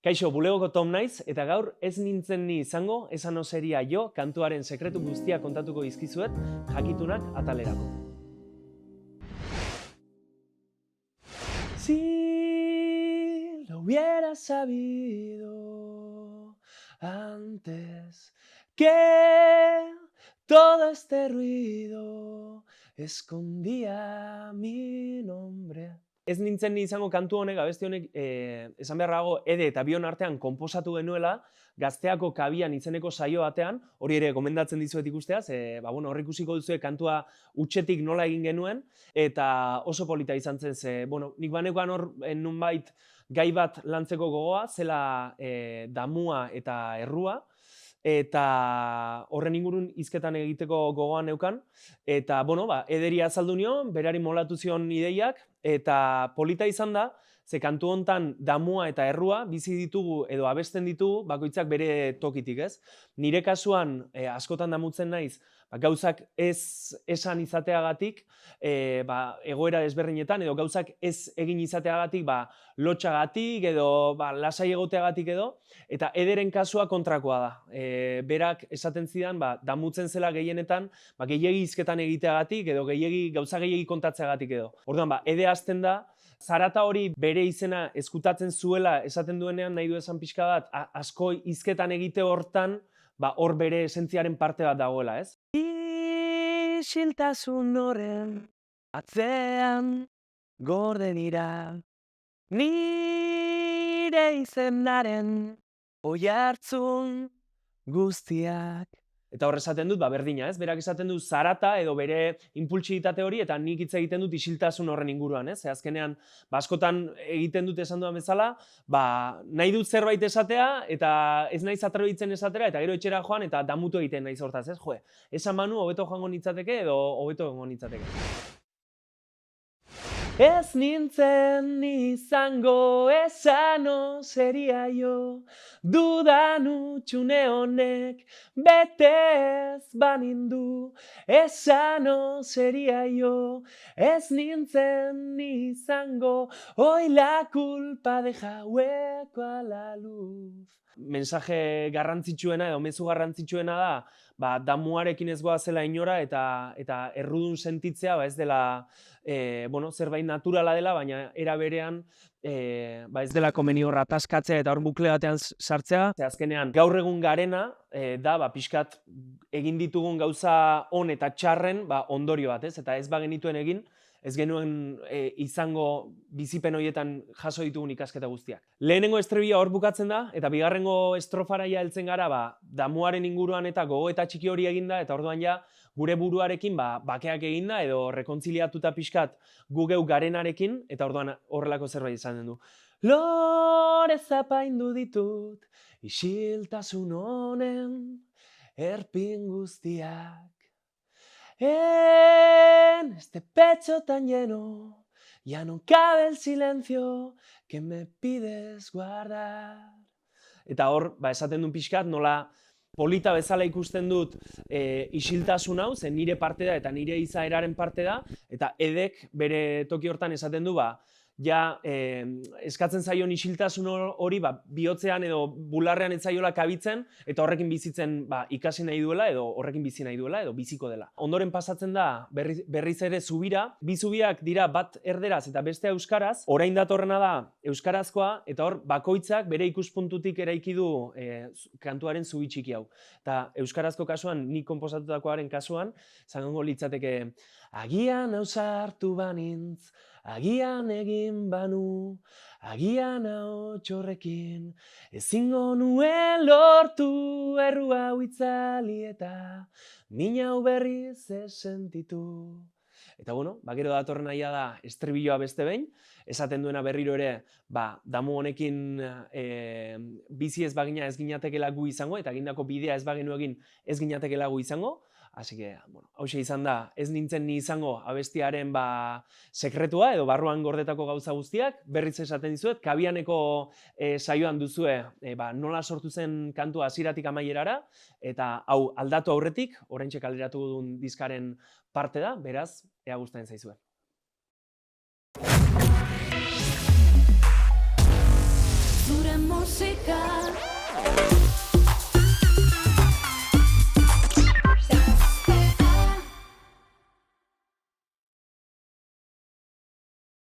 Kaixo, bulegoko Tom naiz, eta gaur ez nintzen ni izango, esan seria jo, kantuaren sekretu guztia kontatuko dizkizuet, jakitunak atalerako. Si lo hubiera sabido antes que todo este ruido escondía mi nombre. Ez nintzen ni izango kantu honek, abesti honek, esan beharrago, Ede eta Bion artean konposatu genuela, Gazteako kabian izeneko saio batean, hori ere gomendatzen dizuet ikusteaz, hor ikusiko duzue kantua hutsetik nola egin genuen, eta oso polita izan zen, nik banekoan hor nunbait gai bat lantzeko gogoa, zela damua eta errua, eta horren ingurun hizketan egiteko gogoan neukan, eta, Ederi azaldu nion, berari molatu zion ideiak, eta polita izan da, ze kantu hontan damua eta errua bizi ditugu edo abesten ditugu bakoitzak bere tokitik, ez? Nire kasuan askotan damutzen naiz, gauzak ez esan izateagatik, egoera desberdinetan, edo gauzak ez egin izateagatik, lotxagatik edo lasai egoteagatik edo, eta Ederen kasua kontrakoa da. Berak esaten zidan, damutzen zela gehienetan, gehiegi hizketan egiteagatik edo gauza gehiegi kontatzeagatik edo. Orduan, Ede hasten da, zarata hori bere izena eskutatzen zuela esaten duenean nahi du esan pixka bat, asko hizketan egite hortan, hor bere esentziaren parte bat dagoela, ez? Isiltasun horren atzean gorde dira nire izenaren oihartzun guztiak. Eta hor esaten dut, berdina, ez? Berak esaten du zarata edo bere impultsibitate hori, eta nik hitz egiten dut isiltasun horren inguruan, ez? Azkenean, askotan egiten dut esan dudan bezala, nahi dut zerbait esatea, eta ez naiz atrebitzen esatera, eta gero etxera joan, eta damutu egiten naiz hortaz, ez? Esan manu, hobeto joango nintzateke, edo hobeto egongo nintzateke. Ez nintzen izango esano seria jo, dudan utxune honek betez banindu. Esano seria jo, ez nintzen izango, hoy la culpa deja hueco a la luz. Mensaje garrantzitsuena edo mezu garrantzitsuena da, damuarekin ez goazela inora eta errudun sentitzea ez dela zerbait naturala dela, baina era berean ez dela komeni hor ataskatzea eta hor bukle batean sartzea. Azkenean gaur egun garena da pixkat egin ditugun gauza on eta txarren ondorio bat, ez? Eta ez bagenituen egin, ez genuen izango bizipen horietan jaso ditugun ikasketa guztiak. Lehenengo estribia hor bukatzen da, eta bigarrengo estrofaraia heltzen gara, damuaren inguruan eta gogoeta txiki hori eginda, eta orduan ja, gure buruarekin bakeak eginda, edo rekontziliatuta pixkat gu geu garenarekin, eta orduan horrelako zerbait izaten du. Lore zapaindu ditut, isiltasun honen, erpin guztiak. En este pecho tan lleno, ya no cabe el silencio que me pides guardar. Eta hor, esaten duen pixkat, nola polita bezala ikusten dut isiltasun hau, zen nire parte da eta nire izaeraren parte da, eta Edek bere toki hortan esaten du, eskatzen zaion isiltasun hori bihotzean edo bularrean ez zaiola kabitzen, eta horrekin bizitzen ikasi nahi duela, edo horrekin bizi nahi duela, edo biziko dela. Ondoren pasatzen da berriz ere zubira, bi zubiak dira bat erderaz eta beste euskaraz, orain datorrena da euskarazkoa, eta hor bakoitzak bere ikuspuntutik eraiki du kantuaren zubi txiki hau. Eta euskarazko kasuan, nik konposatutakoaren kasuan, zangongo litzateke, agian ausartu banintz, agian egin banu, agian ahots horrekin, ezingo nuen lortu errua hau itzali eta min hau berriz ez sentitu. Eta gero datorren naia da estribilloa beste behin, esaten duena berriro ere, damu honekin bizi ez bagina ez ginatekela gu izango, eta egindako bidea ez bagenu egin ez ginatekela gu izango. Así que, hauxe izan da, ez nintzen ni izango abestiaren sekretua edo barruan gordetako gauza guztiak, berriz esaten dizuet, kabianeko saioan duzue nola sortu zen kantua hasieratik amaierara, eta hau aldatu aurretik, oraintxe kaleratu duen diskaren parte da, beraz, ea gustatzen zaizue. Zure musika.